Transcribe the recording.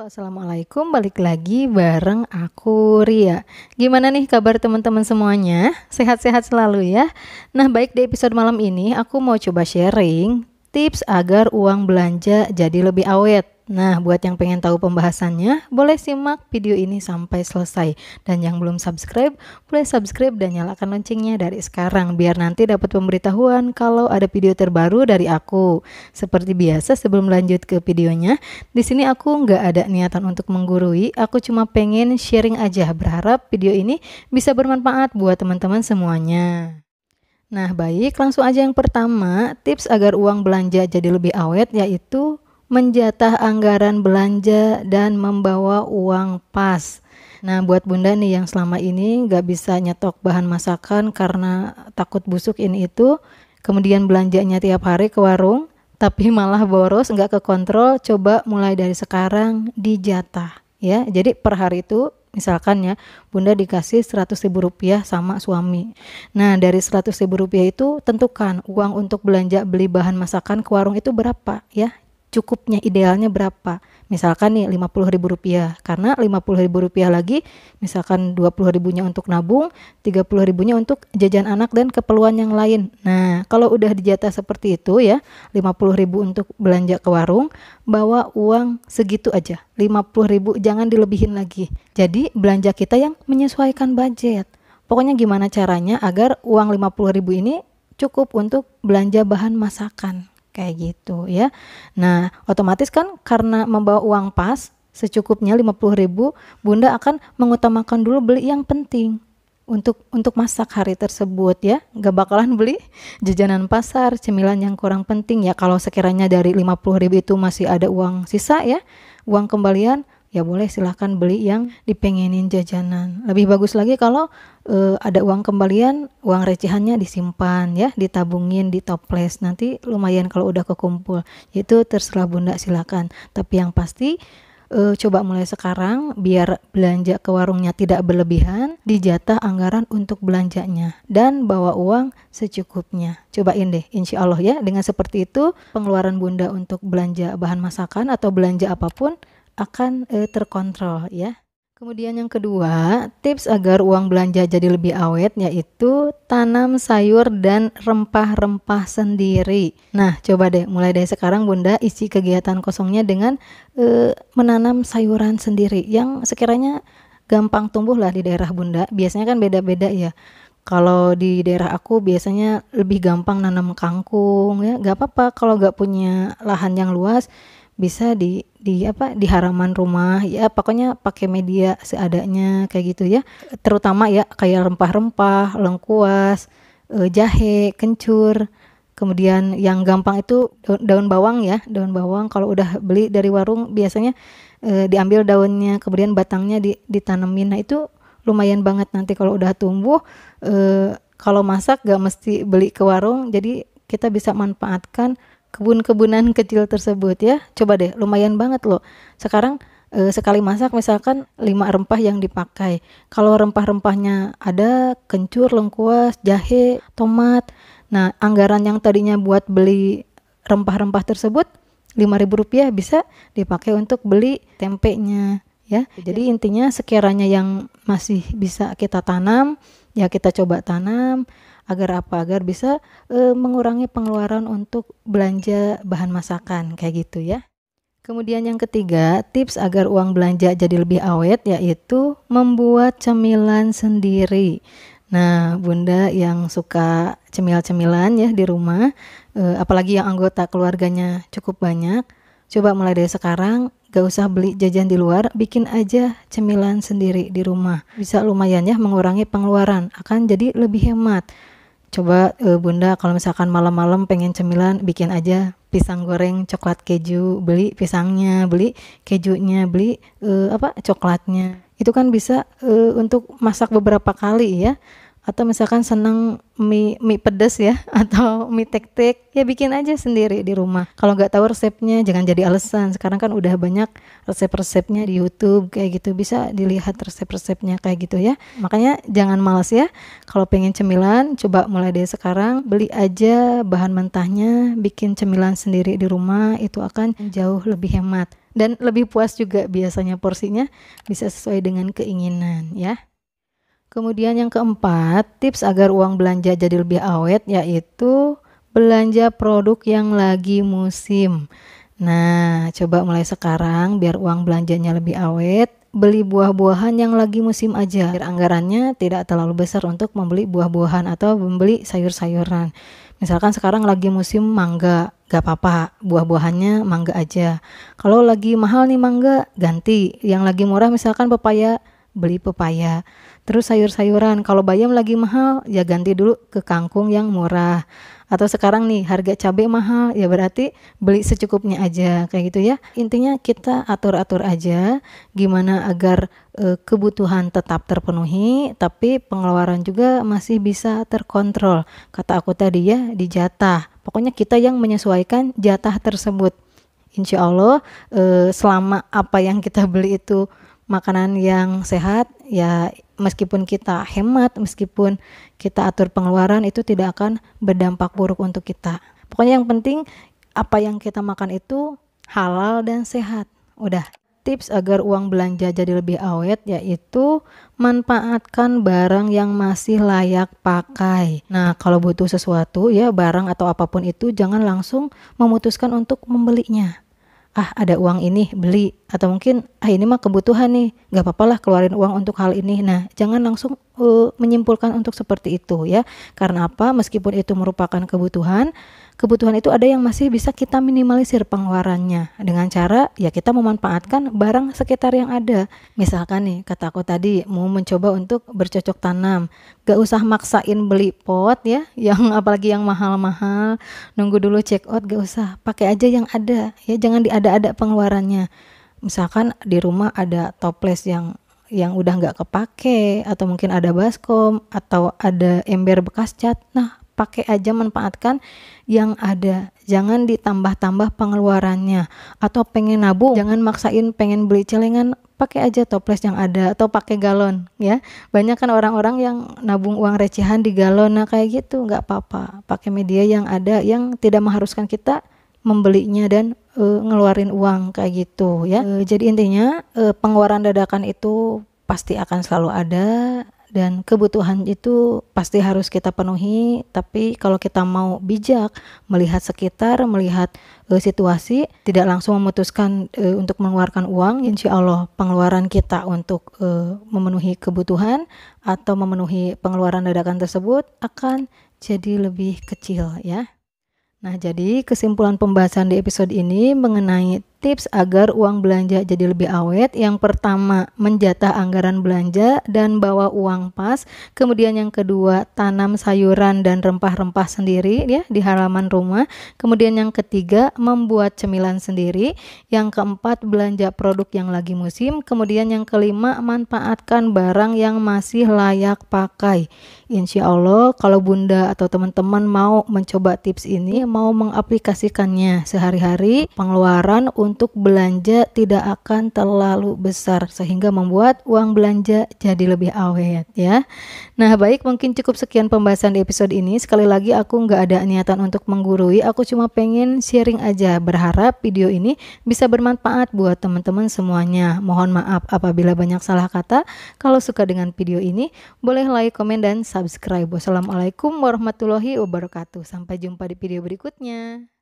Halo, assalamualaikum. Balik lagi bareng aku Ria. Gimana nih kabar teman-teman semuanya? Sehat-sehat selalu ya. Nah, baik di episode malam ini aku mau coba sharing tips agar uang belanja jadi lebih awet. Nah, buat yang pengen tahu pembahasannya, boleh simak video ini sampai selesai. Dan yang belum subscribe, boleh subscribe dan nyalakan loncengnya dari sekarang biar nanti dapat pemberitahuan kalau ada video terbaru dari aku. Seperti biasa, sebelum lanjut ke videonya, di sini aku nggak ada niatan untuk menggurui, aku cuma pengen sharing aja. Berharap video ini bisa bermanfaat buat teman-teman semuanya. Nah, baik, langsung aja yang pertama, tips agar uang belanja jadi lebih awet yaitu menjatah anggaran belanja dan membawa uang pas. Nah, buat bunda nih yang selama ini nggak bisa nyetok bahan masakan karena takut busuk ini itu, kemudian belanjanya tiap hari ke warung, tapi malah boros, nggak kekontrol, coba mulai dari sekarang dijatah. Ya, jadi per hari itu misalkan ya, bunda dikasih 100.000 rupiah sama suami. Nah, dari 100.000 rupiah itu tentukan uang untuk belanja beli bahan masakan ke warung itu berapa ya. Cukupnya, idealnya berapa. Misalkan nih 50.000 rupiah, karena 50.000 rupiah lagi, misalkan 20 ribunya untuk nabung, 30 ribunya untuk jajan anak dan keperluan yang lain. Nah, kalau udah dijatah seperti itu ya, 50.000 untuk belanja ke warung, bawa uang segitu aja, 50.000, jangan dilebihin lagi. Jadi belanja kita yang menyesuaikan budget. Pokoknya gimana caranya agar uang 50.000 ini cukup untuk belanja bahan masakan. Kayak gitu ya. Nah, otomatis kan karena membawa uang pas secukupnya 50.000, bunda akan mengutamakan dulu beli yang penting untuk masak hari tersebut ya. Gak bakalan beli jajanan pasar, cemilan yang kurang penting ya. Kalau sekiranya dari 50.000 itu masih ada uang sisa ya, uang kembalian, ya boleh silahkan beli yang dipengenin jajanan. Lebih bagus lagi kalau ada uang kembalian, uang recehannya disimpan ya, ditabungin di toples. Nanti lumayan kalau udah kekumpul. Itu terserah bunda, silakan. Tapi yang pasti coba mulai sekarang biar belanja ke warungnya tidak berlebihan, dijatah anggaran untuk belanjanya dan bawa uang secukupnya. Cobain deh, insya Allah ya. Dengan seperti itu pengeluaran bunda untuk belanja bahan masakan atau belanja apapun akan terkontrol ya. Kemudian yang kedua, tips agar uang belanja jadi lebih awet yaitu tanam sayur dan rempah-rempah sendiri. Nah, coba deh mulai dari sekarang bunda isi kegiatan kosongnya dengan menanam sayuran sendiri yang sekiranya gampang tumbuh lah di daerah bunda. Biasanya kan beda-beda ya. Kalau di daerah aku biasanya lebih gampang nanam kangkung ya. Gak apa-apa kalau gak punya lahan yang luas, bisa di halaman rumah ya, pokoknya pakai media seadanya kayak gitu ya. Terutama ya kayak rempah-rempah, lengkuas, jahe, kencur. Kemudian yang gampang itu daun bawang ya, daun bawang kalau udah beli dari warung biasanya diambil daunnya, kemudian batangnya ditanemin. Nah, itu lumayan banget nanti kalau udah tumbuh. Kalau masak gak mesti beli ke warung, jadi kita bisa manfaatkan kebun-kebunan kecil tersebut ya. Coba deh, lumayan banget loh. Sekarang sekali masak misalkan 5 rempah yang dipakai. Kalau rempah-rempahnya ada kencur, lengkuas, jahe, tomat. Nah, anggaran yang tadinya buat beli rempah-rempah tersebut 5.000 rupiah bisa dipakai untuk beli tempenya ya. Jadi intinya sekiranya yang masih bisa kita tanam, ya kita coba tanam. Agar apa? Agar bisa mengurangi pengeluaran untuk belanja bahan masakan kayak gitu ya. Kemudian yang ketiga, tips agar uang belanja jadi lebih awet yaitu membuat cemilan sendiri. Nah, bunda yang suka cemil-cemilan ya di rumah, apalagi yang anggota keluarganya cukup banyak, coba mulai dari sekarang gak usah beli jajan di luar, bikin aja cemilan sendiri di rumah. Bisa lumayan ya mengurangi pengeluaran, akan jadi lebih hemat. Coba bunda kalau misalkan malam-malam pengen cemilan, bikin aja pisang goreng coklat keju, beli pisangnya, beli kejunya, beli coklatnya. Itu kan bisa untuk masak beberapa kali ya. Atau misalkan senang mie pedas ya, atau mie tek-tek, ya bikin aja sendiri di rumah. Kalau nggak tahu resepnya jangan jadi alasan. Sekarang kan udah banyak resep-resepnya di YouTube kayak gitu, bisa dilihat resep-resepnya kayak gitu ya. Makanya jangan malas ya. Kalau pengen cemilan, coba mulai dari sekarang beli aja bahan mentahnya, bikin cemilan sendiri di rumah, itu akan jauh lebih hemat. dan lebih puas juga biasanya porsinya bisa sesuai dengan keinginan ya. Kemudian yang keempat, tips agar uang belanja jadi lebih awet yaitu belanja produk yang lagi musim. Nah, coba mulai sekarang biar uang belanjanya lebih awet, beli buah-buahan yang lagi musim aja. Biar anggarannya tidak terlalu besar untuk membeli buah-buahan atau membeli sayur-sayuran. Misalkan sekarang lagi musim mangga, gak apa-apa, buah-buahannya mangga aja. Kalau lagi mahal nih mangga, ganti. Yang lagi murah misalkan pepaya, beli pepaya. Terus sayur-sayuran, kalau bayam lagi mahal, ya ganti dulu ke kangkung yang murah. Atau sekarang nih harga cabai mahal, ya berarti beli secukupnya aja, kayak gitu ya. Intinya kita atur-atur aja gimana agar kebutuhan tetap terpenuhi, tapi pengeluaran juga masih bisa terkontrol. Kata aku tadi ya, dijatah. Pokoknya kita yang menyesuaikan jatah tersebut. Insya Allah selama apa yang kita beli itu makanan yang sehat, ya meskipun kita hemat, meskipun kita atur pengeluaran, itu tidak akan berdampak buruk untuk kita. Pokoknya yang penting apa yang kita makan itu halal dan sehat. Udah. Tips agar uang belanja jadi lebih awet yaitu manfaatkan barang yang masih layak pakai. Nah, kalau butuh sesuatu ya, barang atau apapun itu, jangan langsung memutuskan untuk membelinya. Ada uang ini beli, atau mungkin ini mah kebutuhan nih, gak apa-apa lah keluarin uang untuk hal ini. Nah, jangan langsung menyimpulkan untuk seperti itu ya. Karena apa? Meskipun itu merupakan kebutuhan itu ada yang masih bisa kita minimalisir pengeluarannya dengan cara ya kita memanfaatkan barang sekitar yang ada. Misalkan nih, kata aku tadi mau mencoba untuk bercocok tanam, gak usah maksain beli pot ya, yang apalagi yang mahal-mahal, nunggu dulu check out, gak usah, pakai aja yang ada ya, jangan diada-ada pengeluarannya. Misalkan di rumah ada toples yang udah nggak kepake, atau mungkin ada baskom, atau ada ember bekas cat, nah pakai aja, manfaatkan yang ada, jangan ditambah-tambah pengeluarannya. Atau pengen nabung, jangan maksain pengen beli celengan, pakai aja toples yang ada, atau pakai galon ya. Banyak kan orang-orang yang nabung uang recehan di galon, nah kayak gitu nggak apa-apa, pakai media yang ada yang tidak mengharuskan kita membelinya dan ngeluarin uang kayak gitu ya. Jadi intinya pengeluaran dadakan itu pasti akan selalu ada, dan kebutuhan itu pasti harus kita penuhi. Tapi kalau kita mau bijak melihat sekitar, melihat situasi, tidak langsung memutuskan untuk mengeluarkan uang, insya Allah pengeluaran kita untuk memenuhi kebutuhan atau memenuhi pengeluaran dadakan tersebut akan jadi lebih kecil ya. Nah, jadi kesimpulan pembahasan di episode ini mengenai tips agar uang belanja jadi lebih awet. Yang pertama, menjatah anggaran belanja dan bawa uang pas. Kemudian yang kedua, tanam sayuran dan rempah-rempah sendiri ya di halaman rumah. Kemudian yang ketiga, membuat cemilan sendiri. Yang keempat, belanja produk yang lagi musim. Kemudian yang kelima, manfaatkan barang yang masih layak pakai. Insya Allah kalau Bunda atau teman-teman mau mencoba tips ini, mau mengaplikasikannya sehari-hari, pengeluaran untuk belanja tidak akan terlalu besar sehingga membuat uang belanja jadi lebih awet ya. Nah, baik, mungkin cukup sekian pembahasan di episode ini. Sekali lagi aku nggak ada niatan untuk menggurui, aku cuma pengen sharing aja. Berharap video ini bisa bermanfaat buat teman-teman semuanya. Mohon maaf apabila banyak salah kata. Kalau suka dengan video ini, boleh like, komen, dan subscribe. Wassalamualaikum warahmatullahi wabarakatuh. Sampai jumpa di video berikutnya.